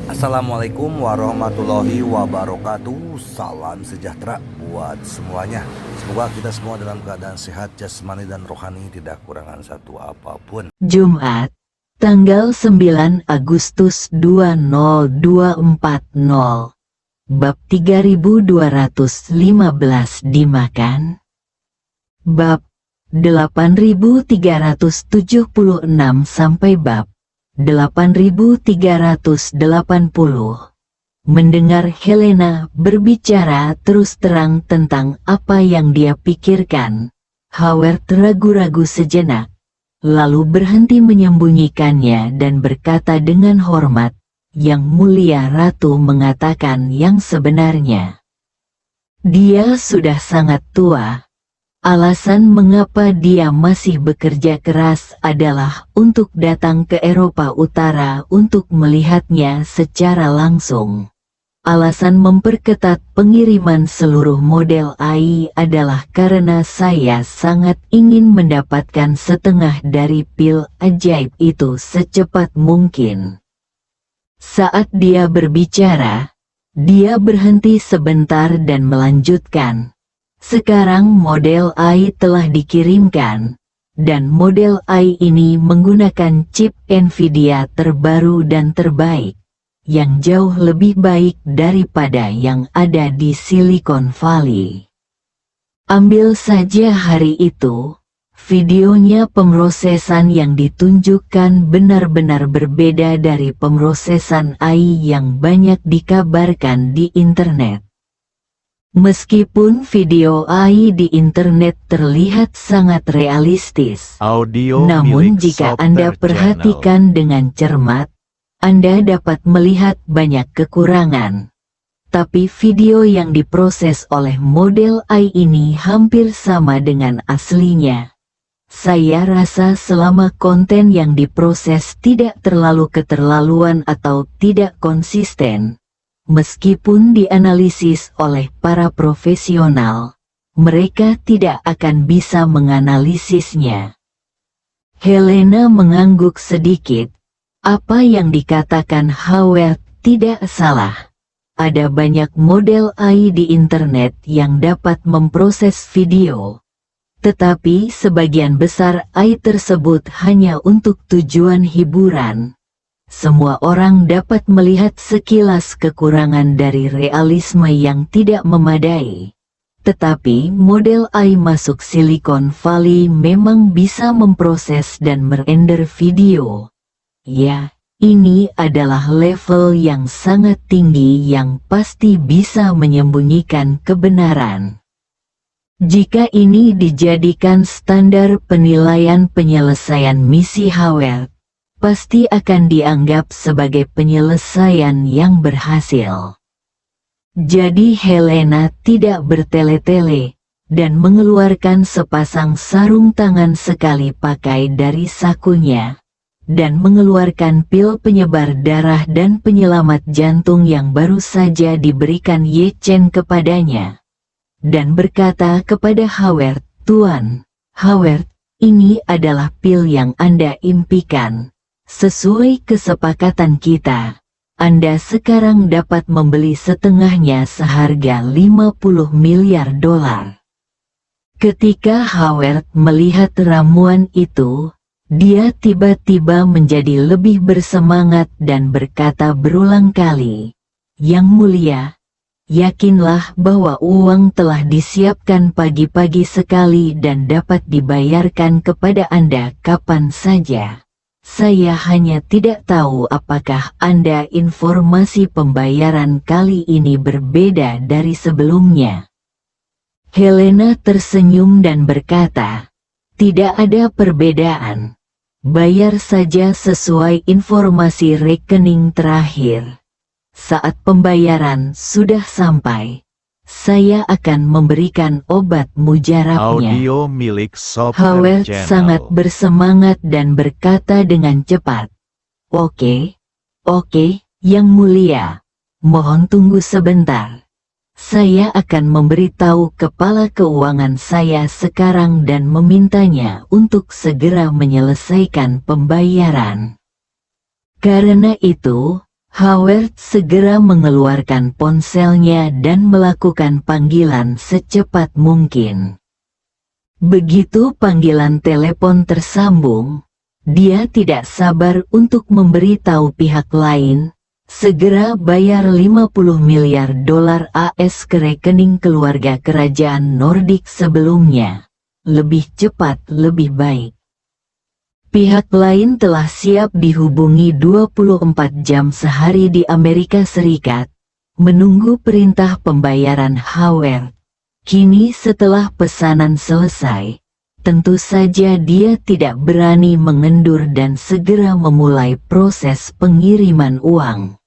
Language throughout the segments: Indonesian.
Assalamualaikum warahmatullahi wabarakatuh. Salam sejahtera buat semuanya. Semoga kita semua dalam keadaan sehat jasmani dan rohani, tidak kurangan satu apapun. Jumat, tanggal 9 Agustus 2024. Bab 3215 dimakan. Bab 8376 sampai bab 8380. Mendengar Helena berbicara terus terang tentang apa yang dia pikirkan, Howard ragu-ragu sejenak, lalu berhenti menyembunyikannya dan berkata dengan hormat, "Yang mulia Ratu mengatakan yang sebenarnya. Dia sudah sangat tua. Alasan mengapa dia masih bekerja keras adalah untuk datang ke Eropa Utara untuk melihatnya secara langsung. Alasan memperketat pengiriman seluruh model AI adalah karena saya sangat ingin mendapatkan setengah dari pil ajaib itu secepat mungkin." Saat dia berbicara, dia berhenti sebentar dan melanjutkan. Sekarang model AI telah dikirimkan, dan model AI ini menggunakan chip Nvidia terbaru dan terbaik, yang jauh lebih baik daripada yang ada di Silicon Valley. Ambil saja hari itu, videonya pemrosesan yang ditunjukkan benar-benar berbeda dari pemrosesan AI yang banyak dikabarkan di internet. Meskipun video AI di internet terlihat sangat realistis, namun jika Anda perhatikan dengan cermat, Anda dapat melihat banyak kekurangan. Tapi video yang diproses oleh model AI ini hampir sama dengan aslinya. Saya rasa selama konten yang diproses tidak terlalu keterlaluan atau tidak konsisten, meskipun dianalisis oleh para profesional, mereka tidak akan bisa menganalisisnya. Helena mengangguk sedikit. Apa yang dikatakan Howard tidak salah. Ada banyak model AI di internet yang dapat memproses video. Tetapi sebagian besar AI tersebut hanya untuk tujuan hiburan. Semua orang dapat melihat sekilas kekurangan dari realisme yang tidak memadai. Tetapi model AI masuk Silicon Valley memang bisa memproses dan merender video. Ya, ini adalah level yang sangat tinggi yang pasti bisa menyembunyikan kebenaran. Jika ini dijadikan standar penilaian penyelesaian misi Howard, pasti akan dianggap sebagai penyelesaian yang berhasil. Jadi Helena tidak bertele-tele, dan mengeluarkan sepasang sarung tangan sekali pakai dari sakunya, dan mengeluarkan pil penyebar darah dan penyelamat jantung yang baru saja diberikan Ye Chen kepadanya, dan berkata kepada Howard, "Tuan Howard, ini adalah pil yang Anda impikan. Sesuai kesepakatan kita, Anda sekarang dapat membeli setengahnya seharga 50 miliar dolar. Ketika Howard melihat ramuan itu, dia tiba-tiba menjadi lebih bersemangat dan berkata berulang kali, "Yang mulia, yakinlah bahwa uang telah disiapkan pagi-pagi sekali dan dapat dibayarkan kepada Anda kapan saja. Saya hanya tidak tahu apakah Anda informasi pembayaran kali ini berbeda dari sebelumnya." Helena tersenyum dan berkata, "Tidak ada perbedaan. Bayar saja sesuai informasi rekening terakhir. Saat pembayaran sudah sampai, saya akan memberikan obat mujarabnya." Audio milik Software Howard Channel. sangat bersemangat dan berkata dengan cepat, Oke, Yang Mulia. Mohon tunggu sebentar. Saya akan memberitahu kepala keuangan saya sekarang dan memintanya untuk segera menyelesaikan pembayaran." Karena itu, Howard segera mengeluarkan ponselnya dan melakukan panggilan secepat mungkin. Begitu panggilan telepon tersambung, dia tidak sabar untuk memberitahu pihak lain, segera bayar 50 miliar dolar AS ke rekening keluarga kerajaan Nordik sebelumnya. Lebih cepat lebih baik. Pihak lain telah siap dihubungi 24 jam sehari di Amerika Serikat, menunggu perintah pembayaran Howard. Kini setelah pesanan selesai, tentu saja dia tidak berani mengendur dan segera memulai proses pengiriman uang.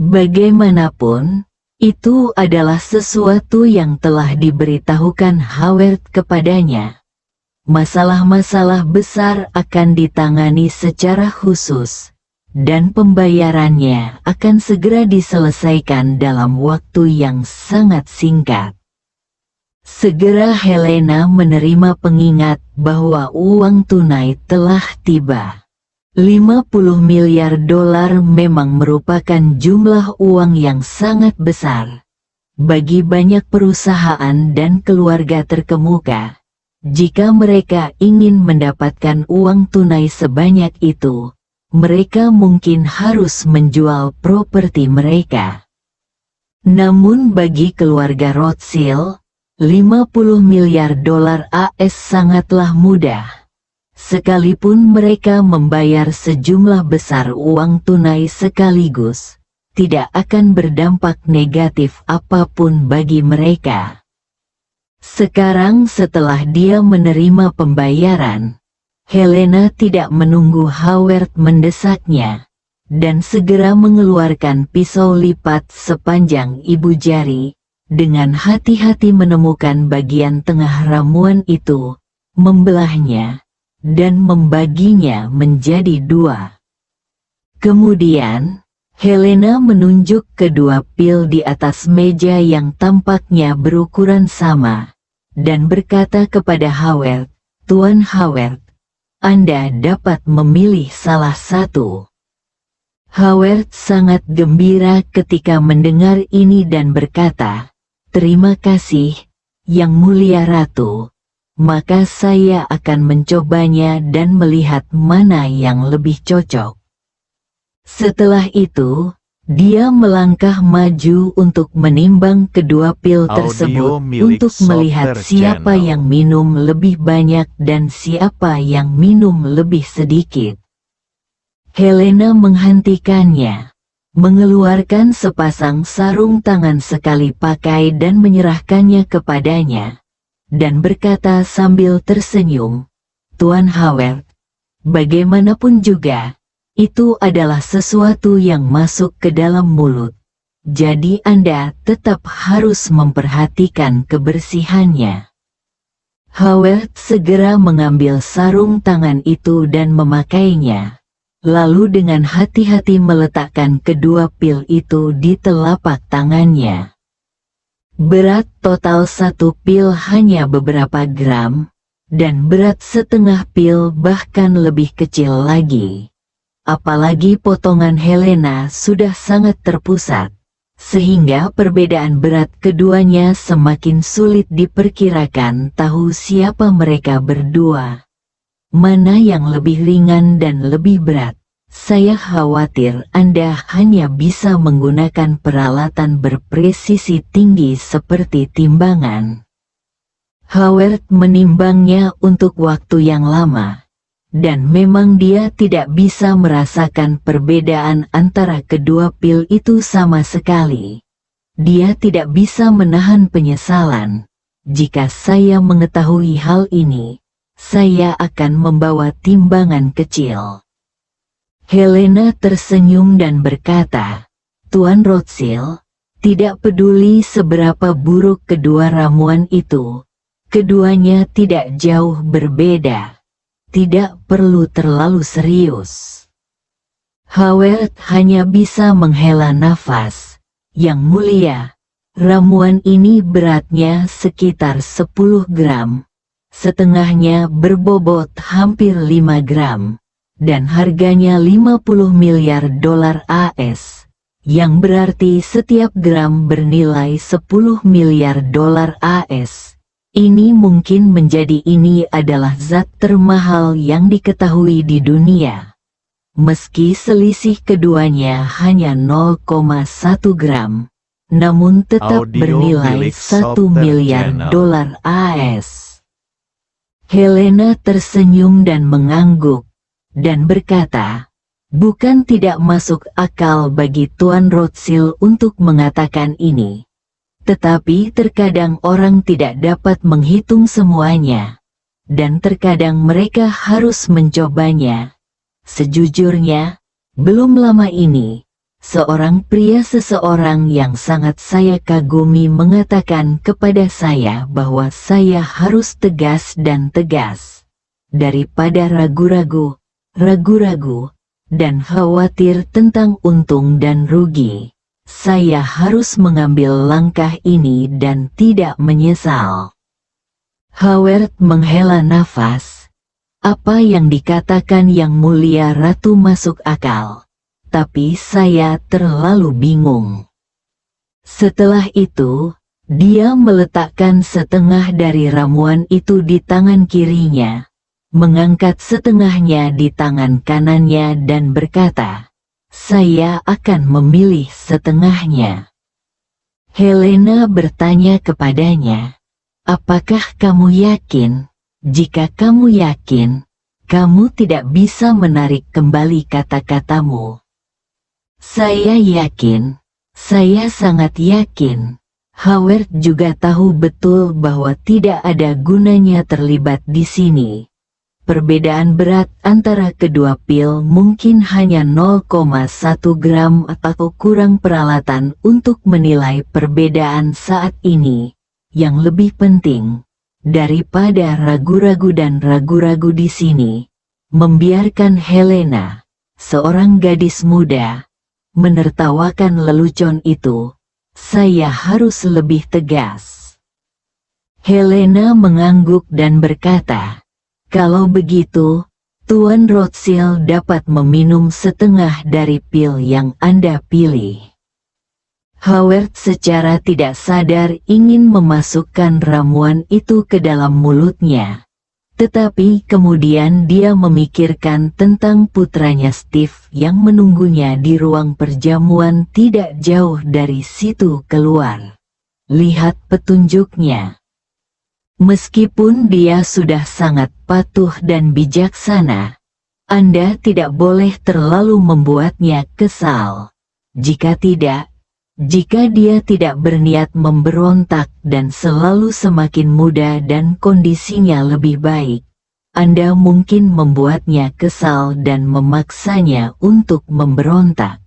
Bagaimanapun, itu adalah sesuatu yang telah diberitahukan Howard kepadanya. Masalah-masalah besar akan ditangani secara khusus, dan pembayarannya akan segera diselesaikan dalam waktu yang sangat singkat. Segera Helena menerima pengingat bahwa uang tunai telah tiba. 50 miliar dolar memang merupakan jumlah uang yang sangat besar bagi banyak perusahaan dan keluarga terkemuka. Jika mereka ingin mendapatkan uang tunai sebanyak itu, mereka mungkin harus menjual properti mereka. Namun bagi keluarga Rothschild, 50 miliar dolar AS sangatlah mudah. Sekalipun mereka membayar sejumlah besar uang tunai sekaligus, tidak akan berdampak negatif apapun bagi mereka. Sekarang setelah dia menerima pembayaran, Helena tidak menunggu Howard mendesaknya, dan segera mengeluarkan pisau lipat sepanjang ibu jari, dengan hati-hati menemukan bagian tengah ramuan itu, membelahnya, dan membaginya menjadi dua. Kemudian, Helena menunjuk kedua pil di atas meja yang tampaknya berukuran sama, dan berkata kepada Howard, "Tuan Howard, Anda dapat memilih salah satu." Howard sangat gembira ketika mendengar ini dan berkata, "Terima kasih, Yang Mulia Ratu, maka saya akan mencobanya dan melihat mana yang lebih cocok." Setelah itu, dia melangkah maju untuk menimbang kedua pil tersebut untuk melihat siapa yang minum lebih banyak dan siapa yang minum lebih sedikit. Helena menghentikannya, mengeluarkan sepasang sarung tangan sekali pakai dan menyerahkannya kepadanya, dan berkata sambil tersenyum, "Tuan Howard, bagaimanapun juga, itu adalah sesuatu yang masuk ke dalam mulut, jadi Anda tetap harus memperhatikan kebersihannya." Howard segera mengambil sarung tangan itu dan memakainya, lalu dengan hati-hati meletakkan kedua pil itu di telapak tangannya. Berat total satu pil hanya beberapa gram, dan berat setengah pil bahkan lebih kecil lagi. Apalagi potongan Helena sudah sangat terpusat, sehingga perbedaan berat keduanya semakin sulit diperkirakan tahu siapa mereka berdua. Mana yang lebih ringan dan lebih berat? Saya khawatir Anda hanya bisa menggunakan peralatan berpresisi tinggi seperti timbangan. Howard menimbangnya untuk waktu yang lama, dan memang dia tidak bisa merasakan perbedaan antara kedua pil itu sama sekali. Dia tidak bisa menahan penyesalan. Jika saya mengetahui hal ini, saya akan membawa timbangan kecil. Helena tersenyum dan berkata, "Tuan Rothschild, tidak peduli seberapa buruk kedua ramuan itu, keduanya tidak jauh berbeda. Tidak perlu terlalu serius." Howard hanya bisa menghela nafas. "Yang Mulia, ramuan ini beratnya sekitar 10 gram. Setengahnya berbobot hampir 5 gram. dan harganya 50 miliar dolar AS, yang berarti setiap gram bernilai 10 miliar dolar AS. Ini mungkin menjadi ini adalah zat termahal yang diketahui di dunia. Meski selisih keduanya hanya 0,1 gram, namun tetap Audio bernilai milik 1 Software miliar Channel. dolar AS. Helena tersenyum dan mengangguk, dan berkata, bukan tidak masuk akal bagi Tuan Rothschild untuk mengatakan ini. Tetapi terkadang orang tidak dapat menghitung semuanya, dan terkadang mereka harus mencobanya. Sejujurnya, belum lama ini, seorang pria seseorang yang sangat saya kagumi mengatakan kepada saya bahwa saya harus tegas dan tegas. Daripada ragu-ragu, dan khawatir tentang untung dan rugi, saya harus mengambil langkah ini dan tidak menyesal. Howard menghela nafas. Apa yang dikatakan Yang Mulia Ratu masuk akal, tapi saya terlalu bingung. Setelah itu, dia meletakkan setengah dari ramuan itu di tangan kirinya, mengangkat setengahnya di tangan kanannya dan berkata, saya akan memilih setengahnya. Helena bertanya kepadanya, apakah kamu yakin? Jika kamu yakin, kamu tidak bisa menarik kembali kata-katamu. Saya yakin, saya sangat yakin. Howard juga tahu betul bahwa tidak ada gunanya terlibat di sini. Perbedaan berat antara kedua pil mungkin hanya 0,1 gram atau kurang peralatan untuk menilai perbedaan saat ini. Yang lebih penting, daripada ragu-ragu di sini, membiarkan Helena, seorang gadis muda, menertawakan lelucon itu, saya harus lebih tegas. Helena mengangguk dan berkata, kalau begitu, Tuan Rothschild dapat meminum setengah dari pil yang Anda pilih. Howard secara tidak sadar ingin memasukkan ramuan itu ke dalam mulutnya. Tetapi kemudian dia memikirkan tentang putranya Steve yang menunggunya di ruang perjamuan tidak jauh dari situ keluar. Lihat petunjuknya. Meskipun dia sudah sangat patuh dan bijaksana, Anda tidak boleh terlalu membuatnya kesal. Jika tidak, jika dia tidak berniat memberontak dan selalu semakin muda dan kondisinya lebih baik, Anda mungkin membuatnya kesal dan memaksanya untuk memberontak.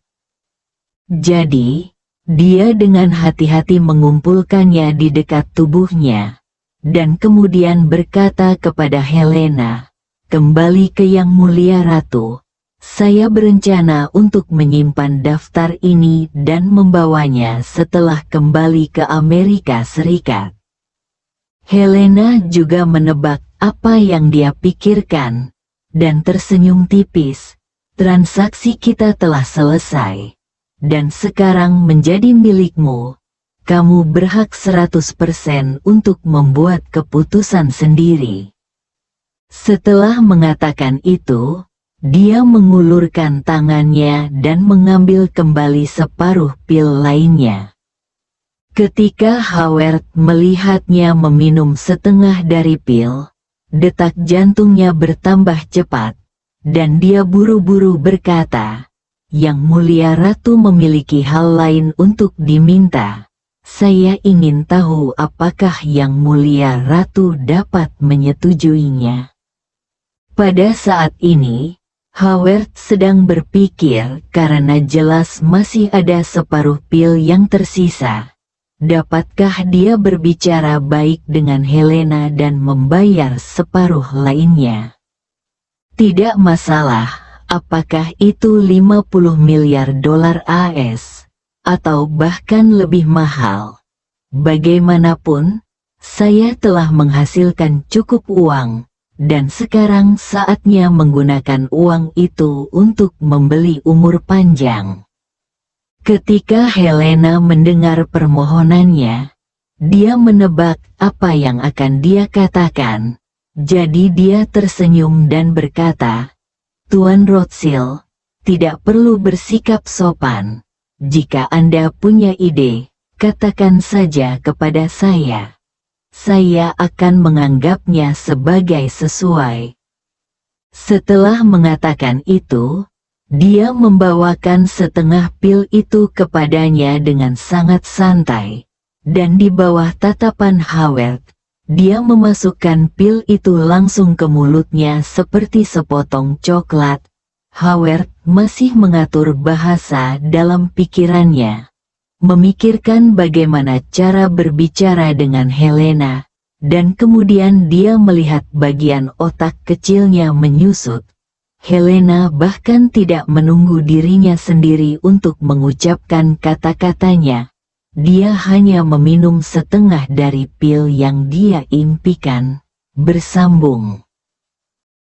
Jadi, dia dengan hati-hati mengumpulkannya di dekat tubuhnya, dan kemudian berkata kepada Helena, kembali ke Yang Mulia Ratu. Saya berencana untuk menyimpan daftar ini dan membawanya setelah kembali ke Amerika Serikat. Helena juga menebak apa yang dia pikirkan, dan tersenyum tipis. Transaksi kita telah selesai, dan sekarang menjadi milikmu. Kamu berhak 100% untuk membuat keputusan sendiri. Setelah mengatakan itu, dia mengulurkan tangannya dan mengambil kembali separuh pil lainnya. Ketika Howard melihatnya meminum setengah dari pil, detak jantungnya bertambah cepat, dan dia buru-buru berkata, Yang Mulia Ratu memiliki hal lain untuk diminta. Saya ingin tahu apakah Yang Mulia Ratu dapat menyetujuinya. Pada saat ini, Howard sedang berpikir karena jelas masih ada separuh pil yang tersisa. Dapatkah dia berbicara baik dengan Helena dan membayar separuh lainnya? Tidak masalah, apakah itu 50 miliar dolar AS, atau bahkan lebih mahal. Bagaimanapun, saya telah menghasilkan cukup uang, dan sekarang saatnya menggunakan uang itu untuk membeli umur panjang. Ketika Helena mendengar permohonannya, dia menebak apa yang akan dia katakan. Jadi dia tersenyum dan berkata, "Tuan Rothschild, tidak perlu bersikap sopan. Jika Anda punya ide, katakan saja kepada saya. Saya akan menganggapnya sebagai sesuai." Setelah mengatakan itu, dia membawakan setengah pil itu kepadanya dengan sangat santai, dan di bawah tatapan Howard, dia memasukkan pil itu langsung ke mulutnya seperti sepotong coklat. Howard masih mengatur bahasa dalam pikirannya, memikirkan bagaimana cara berbicara dengan Helena, dan kemudian dia melihat bagian otak kecilnya menyusut. Helena bahkan tidak menunggu dirinya sendiri untuk mengucapkan kata-katanya. Dia hanya meminum setengah dari pil yang dia impikan. Bersambung.